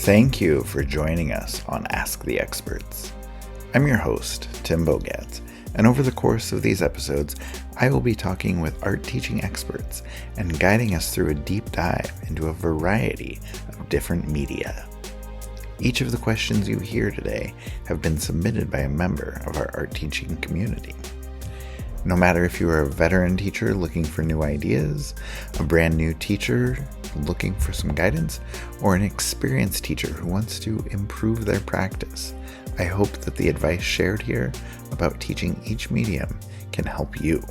Thank you for joining us on Ask the Experts. I'm your host, Tim Bogatz, and over the course of these episodes, I will be talking with art teaching experts and guiding us through a deep dive into a variety of different media. Each of the questions you hear today have been submitted by a member of our art teaching community. No matter if you are a veteran teacher looking for new ideas, a brand new teacher looking for some guidance, or an experienced teacher who wants to improve their practice, I hope that the advice shared here about teaching each medium can help you.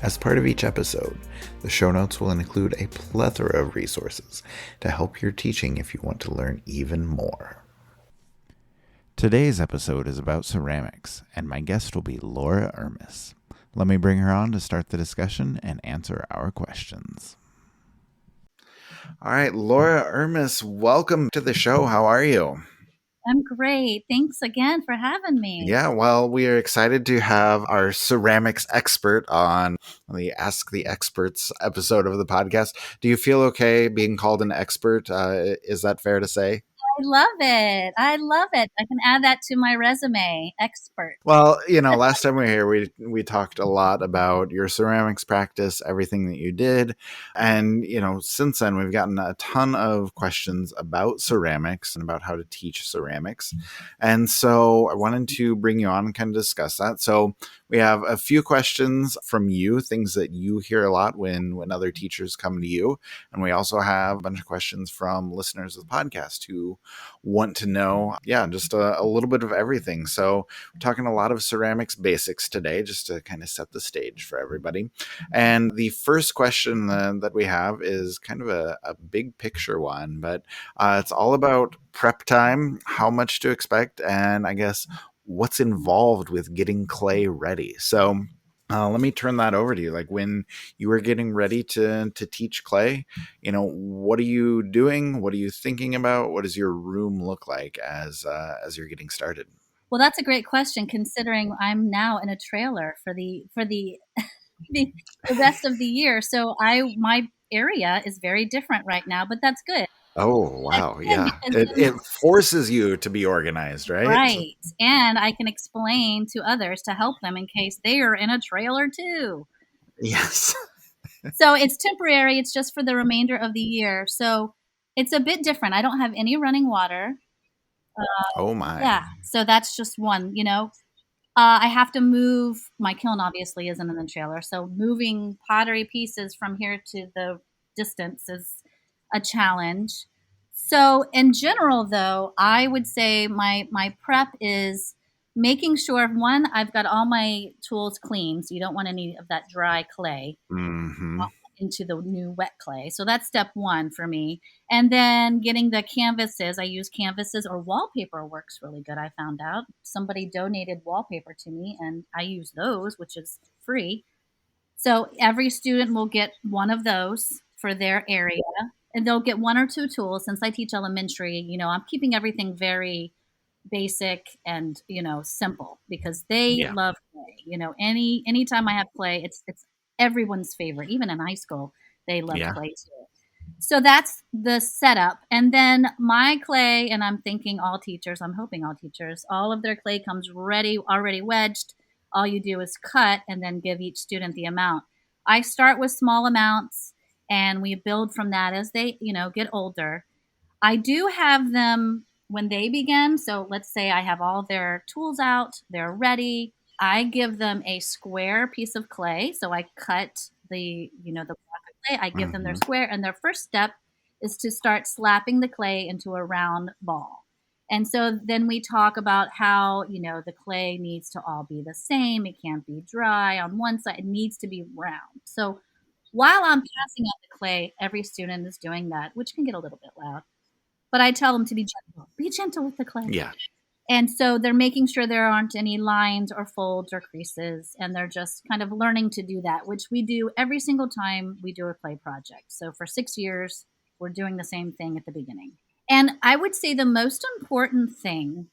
As part of each episode, the show notes will include a plethora of resources to help your teaching if you want to learn even more. Today's episode is about ceramics, and my guest will be Laura Irmis. Let me bring her on to start the discussion and answer our questions. All right, Laura Irmis, welcome to the show. How are you? I'm great. Thanks again for having me. Yeah, well, we are excited to have our ceramics expert on the Ask the Experts episode of the podcast. Do you feel okay being called an expert? Is that fair to say? I love it. I love it. I can add that to my resume. Expert. Well, last time we were here, we talked a lot about your ceramics practice, everything that you did. And, since then, we've gotten a ton of questions about ceramics and about how to teach ceramics. And so I wanted to bring you on and kind of discuss that. So we have a few questions from you, things that you hear a lot when other teachers come to you. And we also have a bunch of questions from listeners of the podcast who want to know, just a little bit of everything. So we're talking a lot of ceramics basics today, just to kind of set the stage for everybody. And the first question that we have is kind of a big picture one, but it's all about prep time, how much to expect, and I guess what's involved with getting clay ready. So let me turn that over to you. Like when you were getting ready to teach clay, what are you doing? What are you thinking about? What does your room look like as you're getting started? Well, that's a great question considering I'm now in a trailer for the the rest of the year. So my area is very different right now, but that's good. Oh, wow. That's good Yeah. because It forces you to be organized, right? right. And I can explain to others to help them in case they are in a trailer too. Yes. So it's temporary. It's just for the remainder of the year. So it's a bit different. I don't have any running water. Oh, my. Yeah. So that's just one, I have to move. My kiln obviously isn't in the trailer. So moving pottery pieces from here to the distance is a challenge. So in general, though, I would say my prep is making sure, one, I've got all my tools clean. So you don't want any of that dry clay Mm-hmm. into the new wet clay. So that's step one for me. And then getting the canvases. I use canvases or wallpaper works really good. I found out somebody donated wallpaper to me and I use those, which is free. So every student will get one of those for their area and they'll get one or two tools. Since I teach elementary, I'm keeping everything very basic and, simple because they love clay. Anytime I have clay, it's everyone's favorite. Even in high school, they love clay too. So that's the setup. And then my clay, and I'm thinking I'm hoping all teachers, all of their clay comes ready, already wedged. All you do is cut and then give each student the amount. I start with small amounts and we build from that as they, get older. I do have them when they begin. So let's say I have all their tools out, they're ready. I give them a square piece of clay. So I cut the block of clay. I give them their square, and their first step is to start slapping the clay into a round ball. And so then we talk about how, the clay needs to all be the same. It can't be dry on one side. It needs to be round. So while I'm passing out the clay, every student is doing that, which can get a little bit loud. But I tell them to be gentle. Be gentle with the clay. Yeah. And so they're making sure there aren't any lines or folds or creases. And they're just kind of learning to do that, which we do every single time we do a clay project. So for 6 years, we're doing the same thing at the beginning. And I would say the most important thing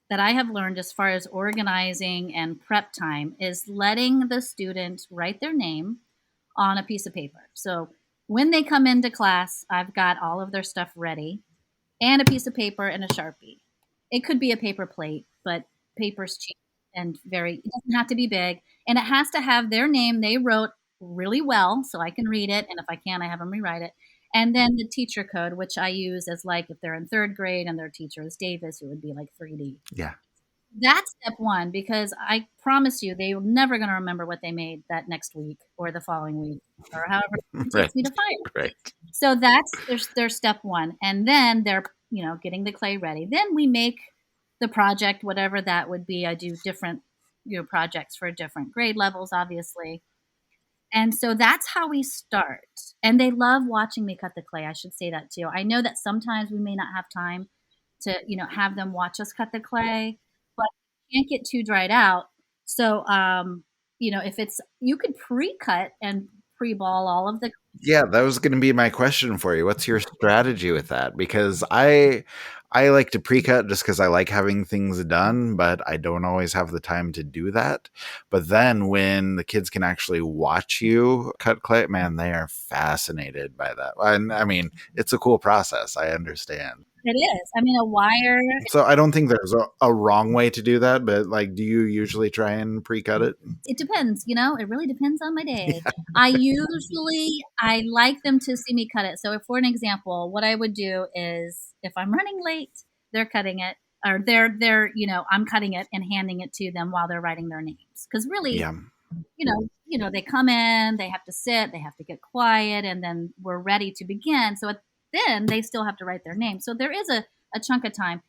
that I have learned as far as organizing and prep time is letting the student write their name on a piece of paper. So when they come into class, I've got all of their stuff ready. and a piece of paper and a Sharpie. It could be a paper plate, but paper's cheap and it doesn't have to be big. And it has to have their name they wrote really well so I can read it. And if I can, I have them rewrite it. And then the teacher code, which I use as like if they're in third grade and their teacher is Davis, it would be like 3D. Yeah. That's step one because I promise you they're never going to remember what they made that next week or the following week or however it Right. takes me to find it. Right. So that's their step one. And then they're, getting the clay ready. Then we make the project, whatever that would be. I do different, projects for different grade levels, obviously. And so that's how we start. And they love watching me cut the clay. I should say that too. I know that sometimes we may not have time to, have them watch us cut the clay, but you can't get too dried out. So, if you could pre-cut and pre-ball all of the. Yeah, that was going to be my question for you. What's your strategy with that? Because I like to pre-cut just because I like having things done, but I don't always have the time to do that. But then when the kids can actually watch you cut clay, man, they are fascinated by that. And I mean, it's a cool process. I understand. It is. I mean, a wire. So I don't think there's a wrong way to do that, but like, do you usually try and pre-cut it? It depends, it really depends on my day. I like them to see me cut it. So if for an example, what I would do is if I'm running late, they're cutting it or I'm cutting it and handing it to them while they're writing their names. Cause really, Yeah. They come in, they have to sit, they have to get quiet, and then we're ready to begin. So then they still have to write their name. So there is a chunk of time.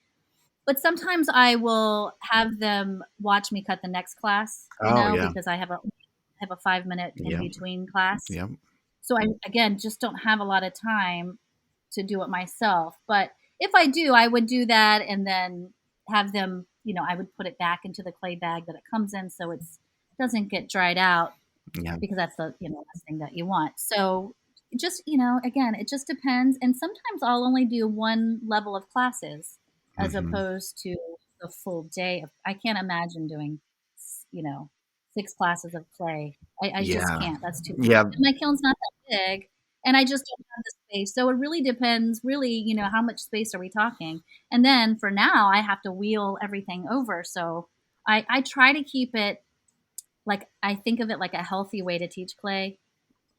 But sometimes I will have them watch me cut the next class, Oh, yeah. because I have a 5-minute in Yep. between class. Yep. So I, again, just don't have a lot of time to do it myself. But if I do, I would do that and then have them, I would put it back into the clay bag that it comes in so it doesn't get dried out Yeah. because that's the, last thing that you want. So just, again, it just depends. And sometimes I'll only do one level of classes as Mhm. opposed to the full day. I can't imagine doing, 6 classes of clay. I just Yeah. can't. That's too much. Yeah. And my kiln's not that big, and I just don't have the space. So it really depends, really, how much space are we talking? And then for now, I have to wheel everything over. So I try to keep it like I think of it like a healthy way to teach clay,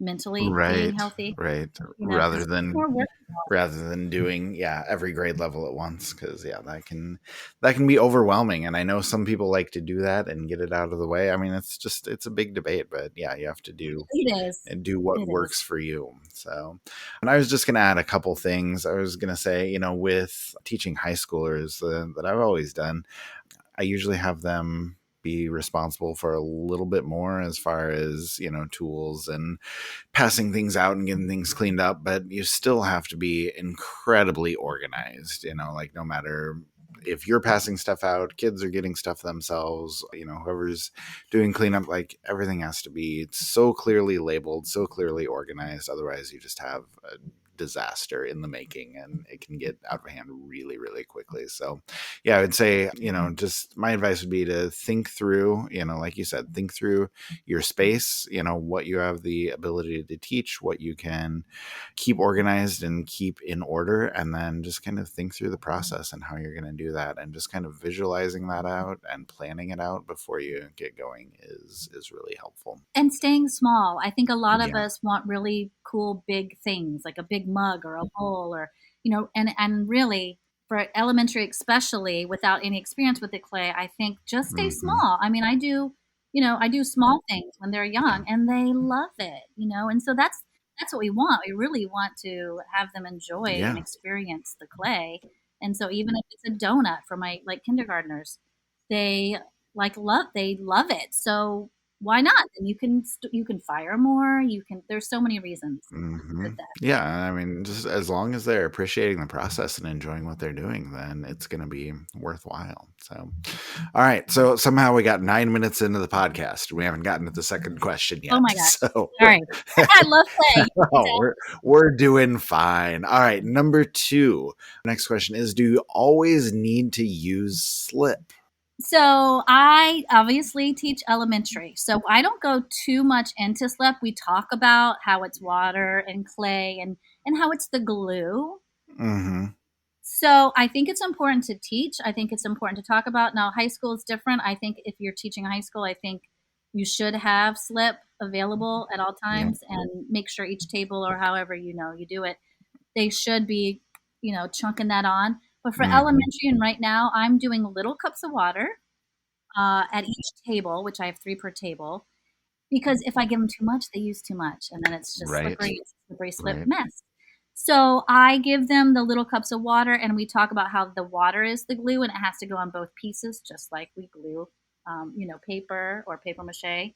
mentally being Right. healthy. Right. 'Cause Rather it's than more work. doing every grade level at once, because that can be overwhelming, and I know some people like to do that and get it out of the way. I mean, it's a big debate, but yeah, you have to do It is. and do what It works is. for you. So, and I was just going to add a couple things. I was going to say, with teaching high schoolers that I've always done, I usually have them be responsible for a little bit more as far as, tools and passing things out and getting things cleaned up, but you still have to be incredibly organized, like no matter if you're passing stuff out, kids are getting stuff themselves, whoever's doing cleanup, like everything has to be so clearly labeled, so clearly organized. Otherwise you just have a disaster in the making and it can get out of hand really, really quickly. So yeah, I would say, just my advice would be to think through, like you said, think through your space, what you have the ability to teach, what you can keep organized and keep in order, and then just kind of think through the process and how you're going to do that, and just kind of visualizing that out and planning it out before you get going is really helpful. And staying small. I think a lot of Yeah. us want really cool big things like a big mug or a bowl or and really for elementary especially without any experience with the clay, I think just stay Mm-hmm. small. I mean, I do small things when they're Yeah. young and they love it, and so that's what we want. We really want to have them enjoy and Yeah. experience the clay. And so even if it's a donut for my like kindergartners, they they love it. So why not? And you can fire more. There's so many reasons Mm-hmm. with that. Yeah, I mean, just as long as they're appreciating the process and enjoying what they're doing, then it's going to be worthwhile. So, all right. So somehow we got 9 minutes into the podcast. We haven't gotten to the second question yet. Oh my gosh! So, All right, I love play. oh, we're doing fine. All right. Number 2. Next question is: do you always need to use slip? So I obviously teach elementary, so I don't go too much into slip. We talk about how it's water and clay and how it's the glue. Mm-hmm. So I think it's important to teach. I think it's important to talk about. Now, high school is different. I think if you're teaching high school, I think you should have slip available at all Yeah. times and make sure each table or however you do it, they should be, chunking that on. But for Hmm. elementary and right now, I'm doing little cups of water at each table, which I have 3 per table, because if I give them too much, they use too much, and then it's just Right. slippery. It's a slippery slip Right. mess. So I give them the little cups of water, and we talk about how the water is the glue, and it has to go on both pieces, just like we glue, paper or paper mache.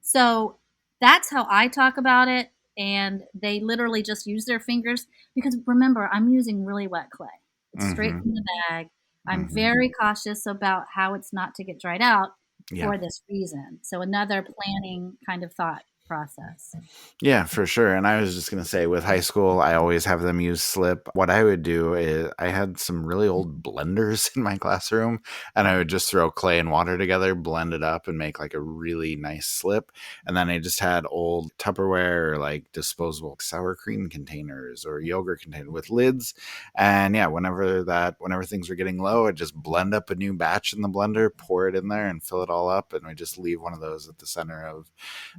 So that's how I talk about it. And they literally just use their fingers because remember, I'm using really wet clay. It's straight Hmm. from the bag. I'm Hmm. very cautious about how it's not to get dried out Yeah. for this reason. So another planning kind of thought process. Yeah, for sure. And I was just going to say with high school, I always have them use slip. What I would do is I had some really old blenders in my classroom, and I would just throw clay and water together, blend it up, and make like a really nice slip. And then I just had old Tupperware or like disposable sour cream containers or yogurt container with lids. And yeah, whenever things were getting low, I'd just blend up a new batch in the blender, pour it in there, and fill it all up. And we just leave one of those at the center of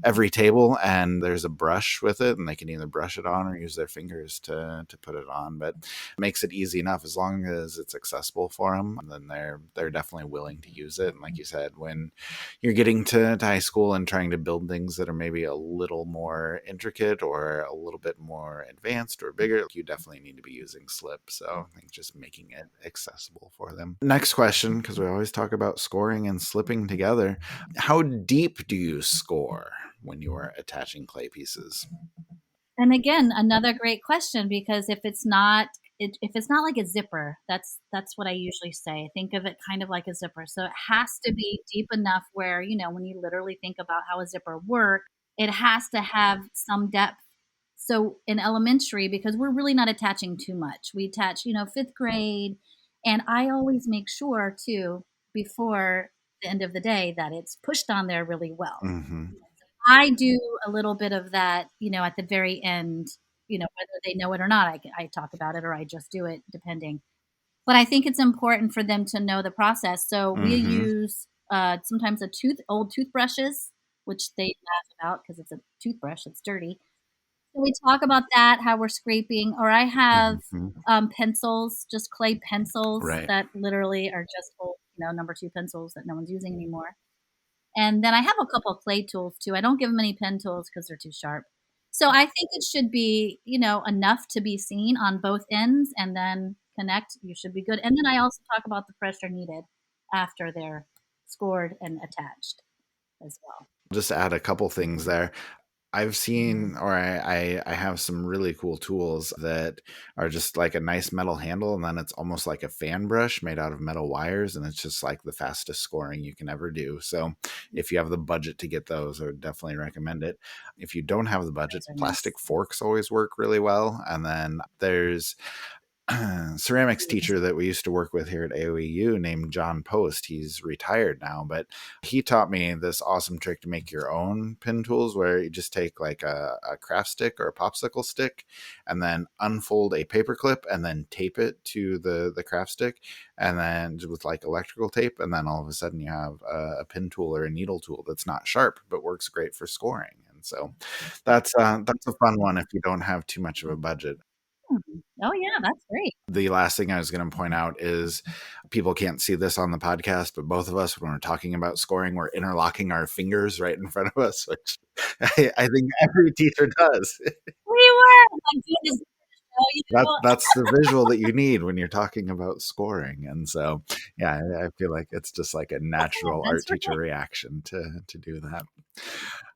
every table, and there's a brush with it, and they can either brush it on or use their fingers to put it on. But it makes it easy enough as long as it's accessible for them. Then they're definitely willing to use it. And like you said, when you're getting to high school and trying to build things that are maybe a little more intricate or a little bit more advanced or bigger, you definitely need to be using slip. So I think just making it accessible for them. Next question, because we always talk about scoring and slipping together. How deep do you score when you are attaching clay pieces? And again, another great question because if it's not like a zipper, that's what I usually say. Think of it kind of like a zipper. So it has to be deep enough where, when you literally think about how a zipper works, it has to have some depth. So in elementary, because we're really not attaching too much, we attach, 5th grade. And I always make sure too, before the end of the day, that it's pushed on there really well. Mm-hmm. I do a little bit of that, at the very end, whether they know it or not. I talk about it or I just do it depending. But I think it's important for them to know the process. So we Mm-hmm. use sometimes old toothbrushes, which they laugh about because it's a toothbrush, it's dirty. So we talk about that, how we're scraping, or I have Mm-hmm. pencils, just clay pencils Right. that literally are just old, number 2 pencils that no one's using anymore. And then I have a couple of clay tools too. I don't give them any pen tools because they're too sharp. So I think it should be, enough to be seen on both ends and then connect. You should be good. And then I also talk about the pressure needed after they're scored and attached as well. Just add a couple things there. I've seen, or I have some really cool tools that are just like a nice metal handle, and then it's almost like a fan brush made out of metal wires, and it's just like the fastest scoring you can ever do. So if you have the budget to get those, I would definitely recommend it. If you don't have the budget, Those are nice. plastic forks always work really well. And then there's ceramics teacher that we used to work with here at AOEU named John Post. He's retired now, but he taught me this awesome trick to make your own pin tools where you just take like a craft stick or a popsicle stick and then unfold a paper clip and then tape it to the craft stick and then with like electrical tape. And then all of a sudden you have a pin tool or a needle tool that's not sharp, but works great for scoring. And so that's a fun one if you don't have too much of a budget. Oh, yeah, that's great. The last thing I was going to point out is people can't see this on the podcast, but both of us, when we're talking about scoring, we're interlocking our fingers right in front of us, which I think every teacher does. We were. My goodness. Oh, That's the visual that you need when you're talking about scoring. And so, yeah, I feel like it's just like a natural art that's teacher right. reaction to do that.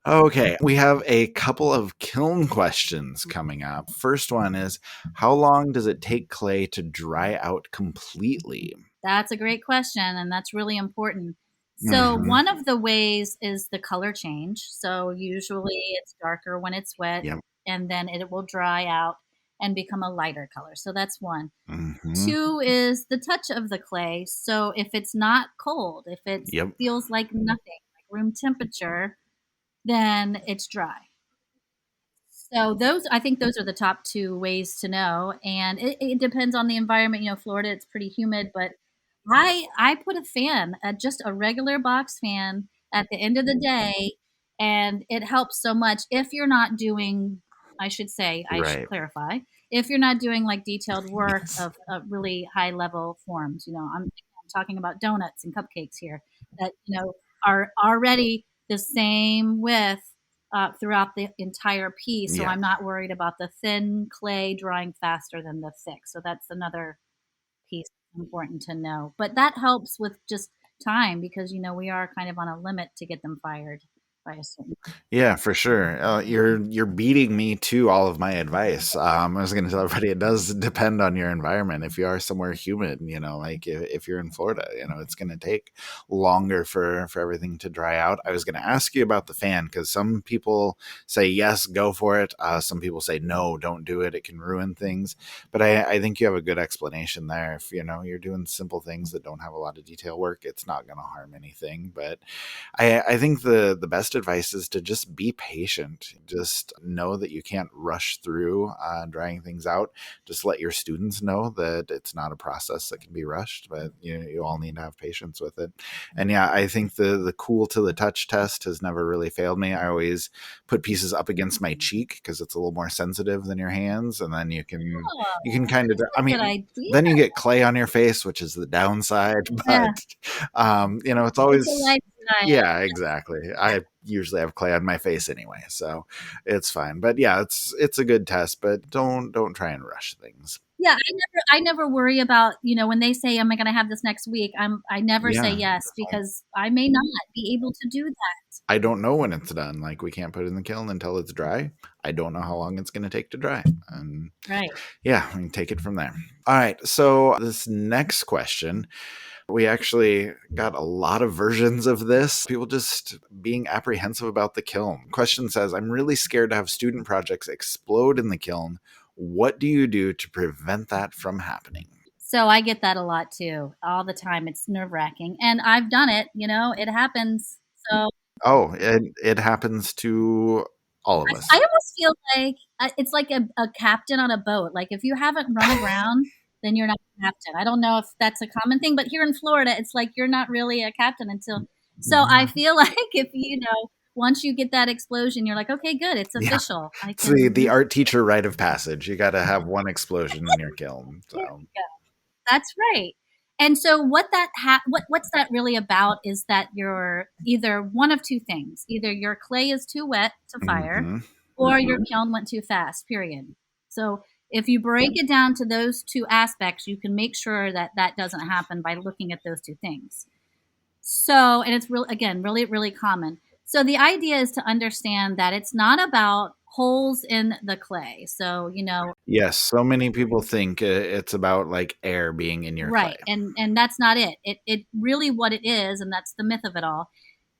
Okay, we have a couple of kiln questions coming up. First one is, how long does it take clay to dry out completely? That's a great question, and that's really important. So, Mm-hmm. one of the ways is the color change. So, usually it's darker when it's wet, Yep. and then it will dry out and become a lighter color. So, that's one. Mm-hmm. Two is the touch of the clay. So, if it's not cold, if it Yep. feels like nothing, like room temperature, then it's dry. So I think those are the top two ways to know, and it depends on the environment. Florida, it's pretty humid, but I put a fan, just a regular box fan, at the end of the day, and it helps so much if you're not doing. I should Right. clarify, if you're not doing like detailed work Yes. of really high level forms. I'm talking about donuts and cupcakes here that are already the same width throughout the entire piece. So Yeah. I'm not worried about the thin clay drying faster than the thick. So that's another piece that's important to know. But that helps with just time because, we are kind of on a limit to get them fired by a certain. Yeah, for sure. You're beating me to all of my advice. I was going to tell everybody it does depend on your environment. If you are somewhere humid, like if you're in Florida, it's going to take longer for everything to dry out. I was going to ask you about the fan because some people say yes, go for it. Some people say no, don't do it. It can ruin things. But I think you have a good explanation there. If you're doing simple things that don't have a lot of detail work, it's not going to harm anything. But I think the best advice is to just be patient. Just know that you can't rush through drying things out. Just let your students know that it's not a process that can be rushed, but you all need to have patience with it. And yeah, I think the cool to the touch test has never really failed me. I always put pieces up against my cheek because it's a little more sensitive than your hands, and then you can Oh, kind of. I that's a good mean, idea. then you get clay on your face, which is the downside, Yeah, but it's it's a always lifestyle. yeah, exactly. I usually have clay on my face anyway, so it's fine. But yeah, it's a good test, but don't try and rush things. Yeah, I never worry about, when they say, "Am I gonna have this next week?" I never say Yeah, yes because I may not be able to do that. I don't know when it's done. Like we can't put it in the kiln until it's dry. I don't know how long it's going to take to dry. And Right. yeah, we can take it from there. All right. So this next question, we actually got a lot of versions of this. People just being apprehensive about the kiln. Question says, I'm really scared to have student projects explode in the kiln. What do you do to prevent that from happening? So I get that a lot too, all the time. It's nerve-wracking, and I've done it, it happens. So Oh, it happens to all of I us. almost feel like it's like a captain on a boat. Like if you haven't run aground, then you're not a captain. I don't know if that's a common thing, but here in Florida, it's like you're not really a captain until. So I feel like if once you get that explosion, you're like, okay, good, it's Yeah. official. I It's the can. art teacher rite of passage. You got to have one explosion in your kiln. There So, we go. That's right. And so what's that really about is that you're either one of two things. Either your clay is too wet to fire hmm or your kiln went too fast, period. So if you break it down to those two aspects, you can make sure that that doesn't happen by looking at those two things. So, and it's real again, really, really common. So the idea is to understand that it's not about holes in the clay. So, yes, so many people think it's about like air being in your clay. right. And that's not it. It really what it is, and that's the myth of it all,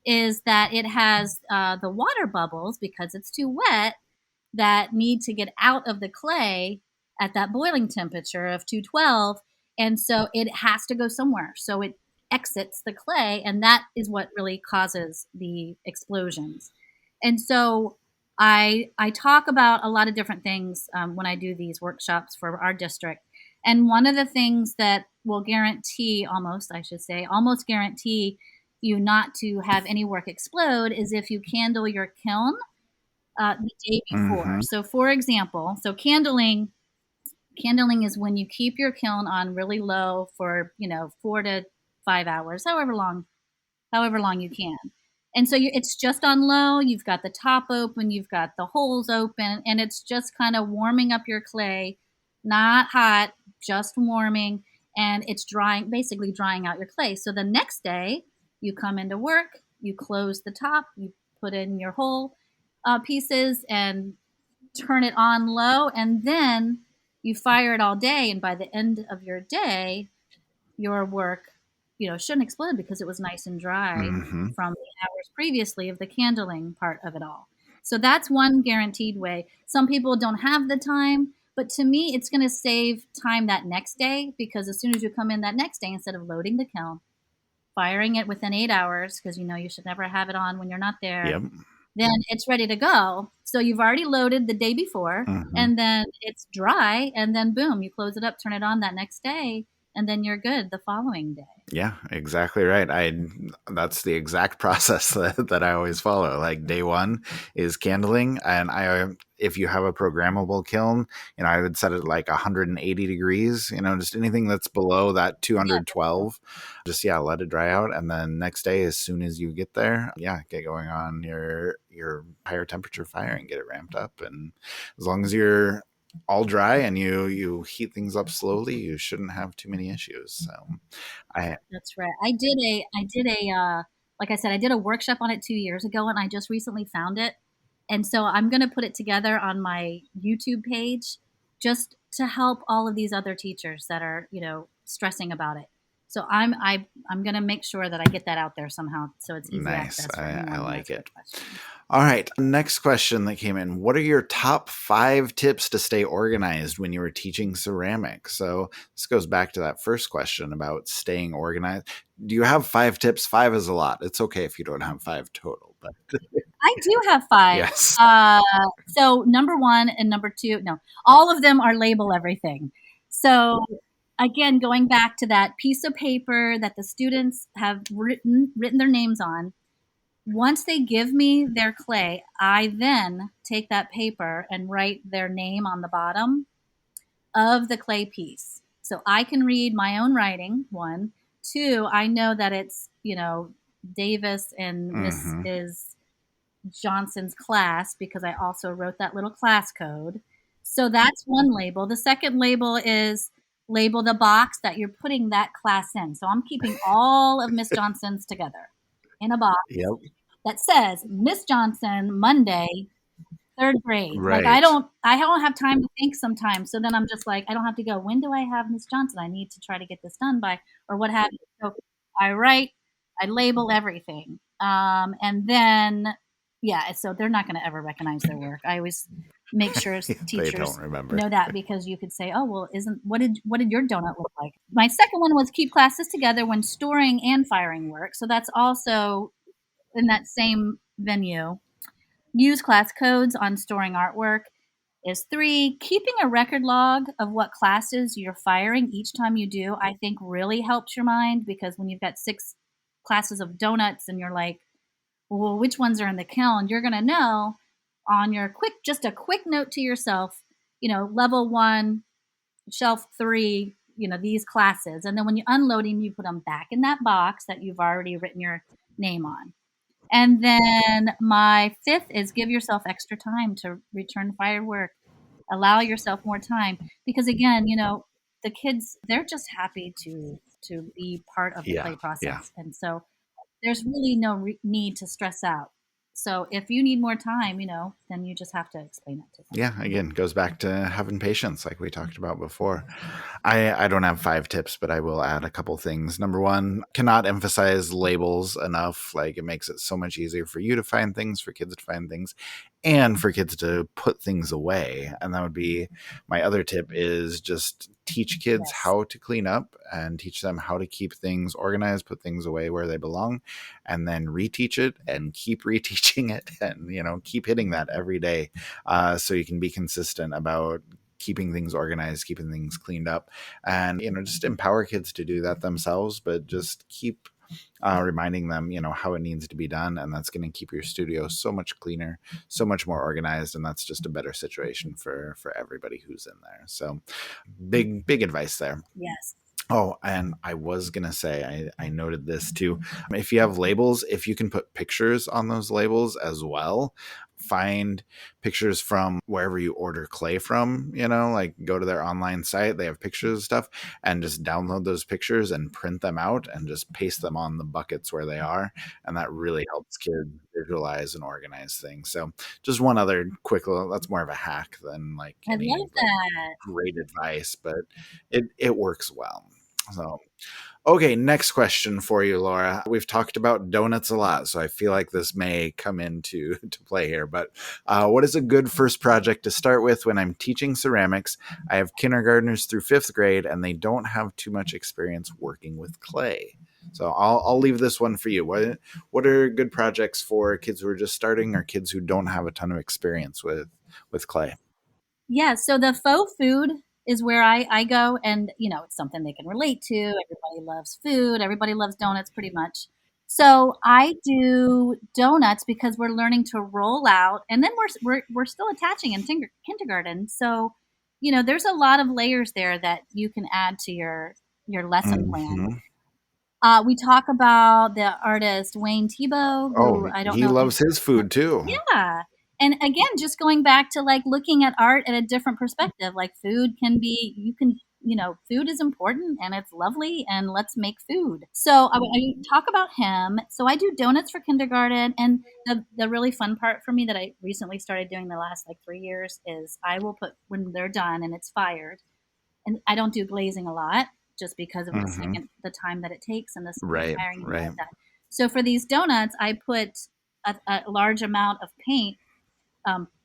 is that it has the water bubbles because it's too wet that need to get out of the clay at that boiling temperature of 212. And so it has to go somewhere. So it exits the clay, and that is what really causes the explosions. And so I talk about a lot of different things when I do these workshops for our district. And one of the things that will guarantee, almost, I should say, almost guarantee you not to have any work explode is if you candle your kiln the day before. hmm So, for example, candling is when you keep your kiln on really low for 4 to 5 hours, however long you can. And so it's just on low. You've got the top open, you've got the holes open, and it's just kind of warming up your clay, not hot, just warming, and it's basically drying out your clay. So the next day, you come into work, you close the top, you put in your hole pieces, and turn it on low, and then you fire it all day. And by the end of your day, your work, shouldn't explode because it was nice and dry hmm from the hours previously of the candling part of it all. So that's one guaranteed way. Some people don't have the time, but to me, it's going to save time that next day because as soon as you come in that next day, instead of loading the kiln, firing it within 8 hours, because you should never have it on when you're not there, Yep. then it's ready to go. So you've already loaded the day before, and then it's dry, and then boom, you close it up, turn it on that next day, and then you're good the following day. Yeah, exactly right. That's the exact process that I always follow. Like day one is candling, and if you have a programmable kiln, I would set it like 180 degrees. Just anything that's below that 212, just let it dry out, and then next day, as soon as you get there, get going on your higher temperature fire and get it ramped up. And as long as you're all dry and you heat things up slowly, you shouldn't have too many issues. So That's right. Like I said, I did a workshop on it 2 years ago, and I just recently found it. And so I'm going to put it together on my YouTube page just to help all of these other teachers that are, stressing about it. So I'm going to make sure that I get that out there somehow so it's easy nice. access for I anyone like who has it. good questions. All right. Next question that came in. What are your top 5 tips to stay organized when you were teaching ceramics? So this goes back to that first question about staying organized. Do you have 5 tips? 5 is a lot. It's okay if you don't have 5 total, but I do have 5. yes. So number 1 and number 2, no, all of them are label everything. So again, going back to that piece of paper that the students have written their names on, once they give me their clay, I then take that paper and write their name on the bottom of the clay piece. So I can read my own writing, 1. 2, I know that it's, Davis and Mrs. Johnson's class because I also wrote that little class code. So that's one label. The second label is label the box that you're putting that class in. So I'm keeping all of Miss Johnson's together in a box that says Miss Johnson, Monday, 3rd grade. Right. Like I don't have time to think sometimes. So then I'm just like, I don't have to go, when do I have Miss Johnson? I need to try to get this done by, or what have you. So I label everything. And then, so they're not going to ever recognize their work. I always make sure teachers know that, because you could say, oh, well, what did your donut look like? My second one was keep classes together when storing and firing work. So that's also in that same venue. Use class codes on storing artwork. Is 3. Keeping a record log of what classes you're firing each time you do, I think really helps your mind, because when you've got 6 classes of donuts and you're like, well, which ones are in the kiln, you're going to know on your just a quick note to yourself, level 1, shelf 3, these classes. And then when you unload them, you put them back in that box that you've already written your name on. And then my 5th is give yourself extra time to return firework. Allow yourself more time, because again, the kids, they're just happy to be part of the play process. And so there's really no need to stress out. So if you need more time, then you just have to explain it to them. Yeah, again, goes back to having patience, like we talked about before. I don't have 5 tips, but I will add a couple things. Number 1, cannot emphasize labels enough. Like, it makes it so much easier for you to find things, for kids to find things, and for kids to put things away. And that would be my other tip, is just teach kids how to clean up and teach them how to keep things organized, put things away where they belong, and then reteach it and keep reteaching it, and keep hitting that every day, so you can be consistent about keeping things organized, keeping things cleaned up, and just empower kids to do that themselves, but just keep reminding them how it needs to be done. And that's going to keep your studio so much cleaner, so much more organized, and that's just a better situation for everybody who's in there. So big advice there. Yes. Oh, and I was going to say, I noted this too. If you have labels, if you can put pictures on those labels as well, find pictures from wherever you order clay from, like go to their online site, they have pictures of stuff, and just download those pictures and print them out and just paste them on the buckets where they are. And that really helps kids visualize and organize things. So just one other quick little, that's more of a hack than like any great advice, but it works well. So, okay, next question for you, Laura. We've talked about donuts a lot, so I feel like this may come into play here. But what is a good first project to start with when I'm teaching ceramics? I have kindergartners through 5th grade, and they don't have too much experience working with clay. So I'll leave this one for you. What are good projects for kids who are just starting or kids who don't have a ton of experience with clay? Yeah, so the faux food is where I go, and it's something they can relate to. Everybody loves food. Everybody loves donuts, pretty much. So I do donuts because we're learning to roll out, and then we're still attaching in kindergarten. So there's a lot of layers there that you can add to your lesson plan. Hmm. We talk about the artist Wayne Thiebaud, Oh, who I don't he know if loves his you've. food too. Yeah. And again, just going back to like looking at art at a different perspective, like food can be, food is important and it's lovely and let's make food. So I talk about him. So I do donuts for kindergarten. And the really fun part for me that I recently started doing the last like 3 years is I will put, when they're done and it's fired, and I don't do glazing a lot just because of Hmm. the time that it takes and the Right, hiring and all right. of that. So for these donuts, I put a large amount of paint,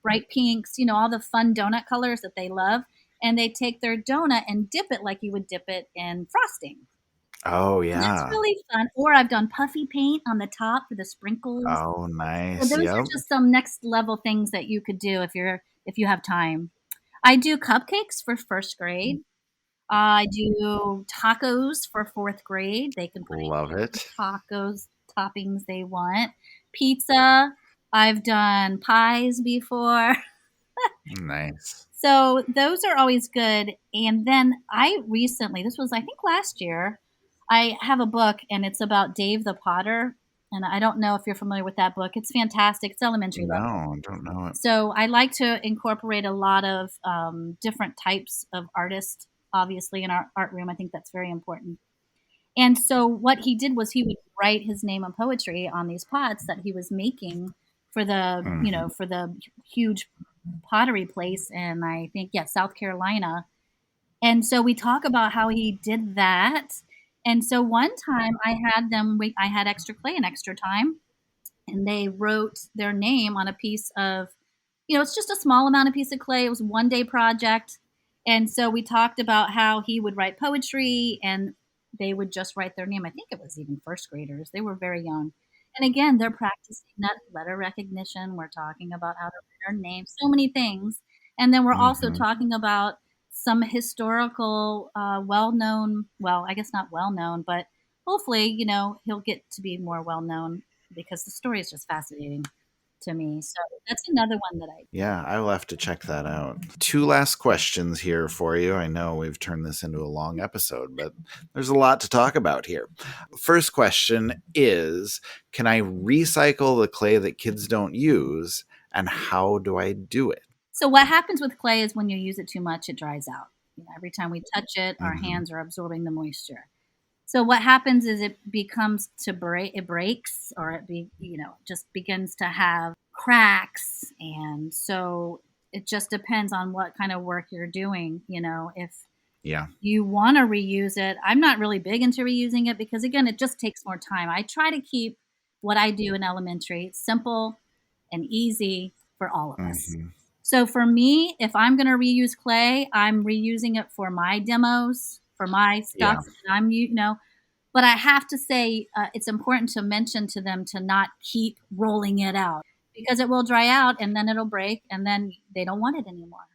bright pinks, all the fun donut colors that they love, and they take their donut and dip it like you would dip it in frosting. Oh So that's yeah. really fun. Or I've done puffy paint on the top for the sprinkles. Oh So nice. those are Yep. just some next level things that you could do if you have time. I do cupcakes for first grade. I do tacos for fourth grade. They can put Love any it. tacos toppings they want. Pizza. I've done pies before. Nice. So those are always good. And then I recently, this was I think last year, I have a book and it's about Dave the Potter. And I don't know if you're familiar with that book. It's fantastic. It's elementary level. No, I don't know it. So I like to incorporate a lot of different types of artists, obviously, in our art room. I think that's very important. And so what he did was he would write his name and poetry on these pots that he was making for Hmm. for the huge pottery place in, I think, yeah, South Carolina. And so we talk about how he did that. And so one time I had extra clay and extra time, and they wrote their name on a piece of, it's just a small amount of piece of clay. It was a 1 day project. And so we talked about how he would write poetry and they would just write their name. I think it was even first graders. They were very young. And again, they're practicing that letter recognition. We're talking about how to write our name, so many things. And then we're also Hmm. talking about some historical, well known, well, I guess not well known, but hopefully, he'll get to be more well known because the story is just fascinating to me. So that's another one that I. Yeah, I will have to check that out. Two last questions here for you. I know we've turned this into a long episode, but there's a lot to talk about here. First question is, can I recycle the clay that kids don't use, and how do I do it? So what happens with clay is when you use it too much, it dries out. Every time we touch it, our Hmm. hands are absorbing the moisture. So what happens is it becomes to break, it breaks, or just begins to have cracks, and so it just depends on what kind of work you're doing. If Yeah. you want to reuse it, I'm not really big into reusing it because again, it just takes more time. I try to keep what I do in elementary simple and easy for all of us. Hmm. So for me, if I'm going to reuse clay, I'm reusing it for my demos, for my stuff, Yeah. and but I have to say, it's important to mention to them to not keep rolling it out because it will dry out and then it'll break and then they don't want it anymore.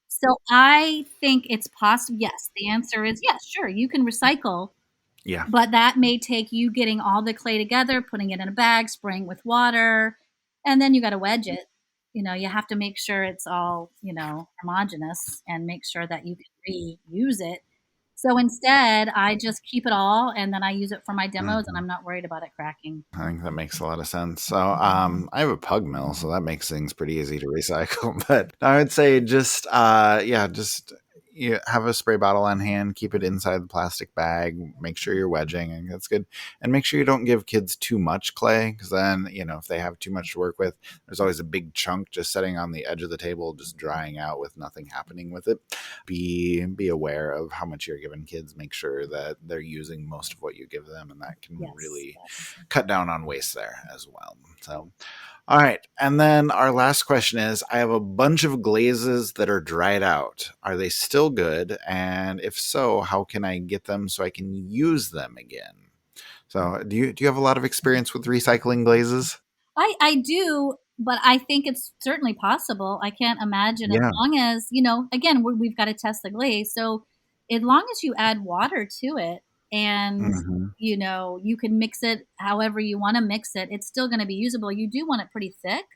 So I think it's possible. Yes, the answer is yes, sure, you can recycle, Yeah. but that may take you getting all the clay together, putting it in a bag, spraying with water, and then you got to wedge it. You have to make sure it's all, homogeneous and make sure that you can reuse it. So instead, I just keep it all and then I use it for my demos and Hmm. I'm not worried about it cracking. I think that makes a lot of sense. So, I have a pug mill, so that makes things pretty easy to recycle. But I would say just, yeah, just you have a spray bottle on hand, keep it inside the plastic bag, make sure you're wedging, and that's good. And make sure you don't give kids too much clay, because then, if they have too much to work with, there's always a big chunk just sitting on the edge of the table, just drying out with nothing happening with it. Be aware of how much you're giving kids. Make sure that they're using most of what you give them, and that can Yes, really yes. cut down on waste there as well. So, all right. And then our last question is, I have a bunch of glazes that are dried out. Are they still good? And if so, how can I get them so I can use them again? So do you have a lot of experience with recycling glazes? I do, but I think it's certainly possible. I can't imagine as Yeah. long as, again, we've got to test the glaze. So as long as you add water to it and, Hmm. you can mix it however you want to mix it, it's still going to be usable. You do want it pretty thick.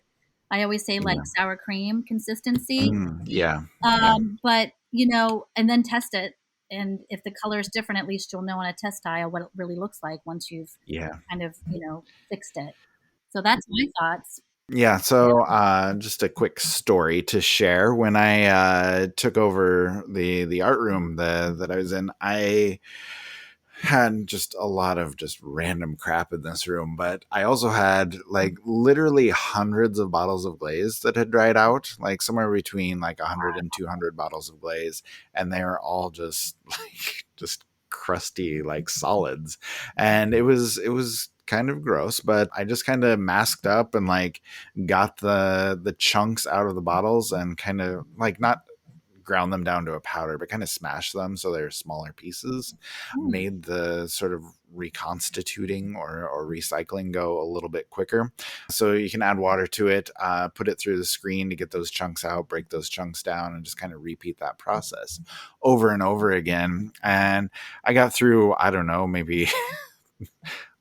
I always say like Yeah. sour cream consistency. Yeah. Yeah. But, and then test it. And if the color is different, at least you'll know on a test dial what it really looks like once you've Yeah. kind of, fixed it. So that's my thoughts. Yeah, so just a quick story to share. When I took over the art room that I was in, I had just a lot of just random crap in this room, but I also had like literally hundreds of bottles of glaze that had dried out, like somewhere between like 100 and 200 bottles of glaze, and they were all just like just crusty like solids. And it was kind of gross, but I just kind of masked up and like got the chunks out of the bottles and kind of like not ground them down to a powder, but kind of smashed them so they're smaller pieces, Mm, made the sort of reconstituting or recycling go a little bit quicker. So you can add water to it, put it through the screen to get those chunks out, break those chunks down, and just kind of repeat that process over and over again. And I got through, I don't know, maybe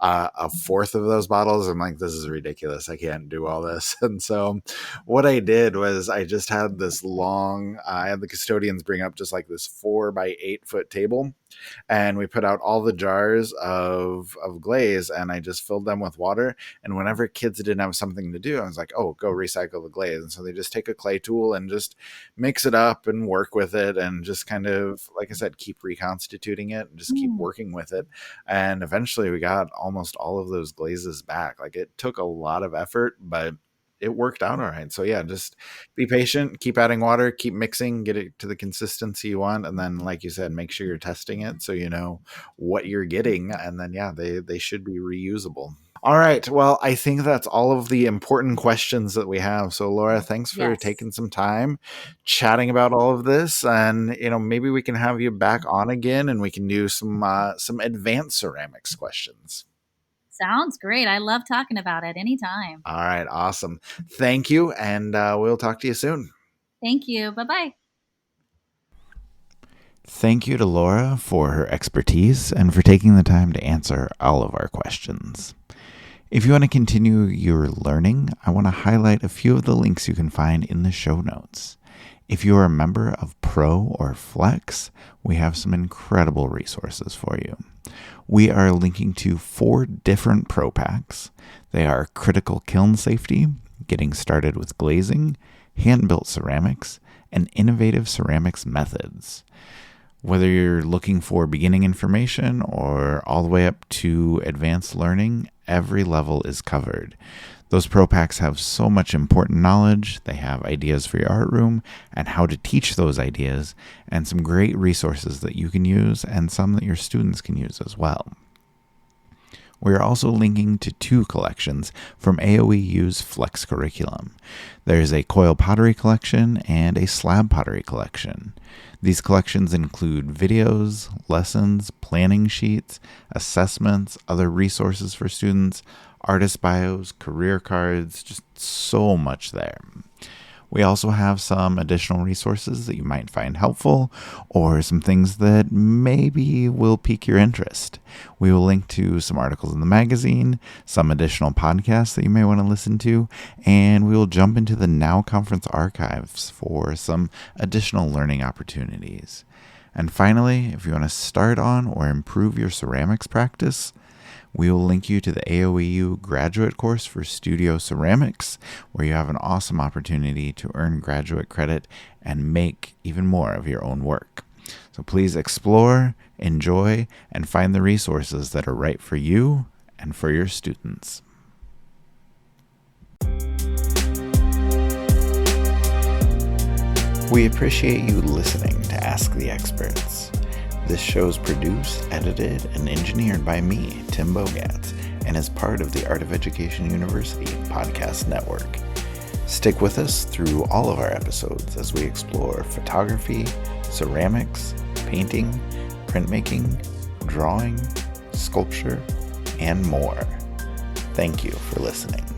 a fourth of those bottles. I'm like, this is ridiculous. I can't do all this. And so what I did was I just had this long, I had the custodians bring up just like this 4 by 8 foot table. And we put out all the jars of glaze, and I just filled them with water. And whenever kids didn't have something to do, I was like, oh, go recycle the glaze. And so they just take a clay tool and just mix it up and work with it, and just kind of, like I said, keep reconstituting it and just keep mm. working with it. And eventually we got almost all of those glazes back. Like, it took a lot of effort, but it worked out all right. So yeah, just be patient, keep adding water, keep mixing, get it to the consistency you want, and then, like you said, make sure you're testing it so you know what you're getting. And then yeah, they should be reusable. All right. Well, I think that's all of the important questions that we have. So Laura, thanks for Yes. taking some time chatting about all of this. And maybe we can have you back on again and we can do some advanced ceramics questions. Sounds great. I love talking about it anytime. All right, awesome. Thank you, and we'll talk to you soon. Thank you. Bye-bye. Thank you to Laura for her expertise and for taking the time to answer all of our questions. If you want to continue your learning, I want to highlight a few of the links you can find in the show notes. If you are a member of Pro or Flex, we have some incredible resources for you. We are linking to 4 different Pro packs. They are Critical Kiln Safety, Getting Started with Glazing, Hand-Built Ceramics, and Innovative Ceramics Methods. Whether you're looking for beginning information or all the way up to advanced learning, every level is covered. Those Pro Packs have so much important knowledge. They have ideas for your art room and how to teach those ideas, and some great resources that you can use and some that your students can use as well. We are also linking to 2 collections from AOEU's Flex curriculum. There's a coil pottery collection and a slab pottery collection. These collections include videos, lessons, planning sheets, assessments, other resources for students, artist bios, career cards, just so much there. We also have some additional resources that you might find helpful, or some things that maybe will pique your interest. We will link to some articles in the magazine, some additional podcasts that you may want to listen to, and we will jump into the Now Conference archives for some additional learning opportunities. And finally, if you want to start on or improve your ceramics practice, we will link you to the AOEU graduate course for Studio Ceramics, where you have an awesome opportunity to earn graduate credit and make even more of your own work. So please explore, enjoy, and find the resources that are right for you and for your students. We appreciate you listening to Ask the Experts. This show is produced, edited, and engineered by me, Tim Bogatz, and is part of the Art of Education University podcast network. Stick with us through all of our episodes as we explore photography, ceramics, painting, printmaking, drawing, sculpture, and more. Thank you for listening.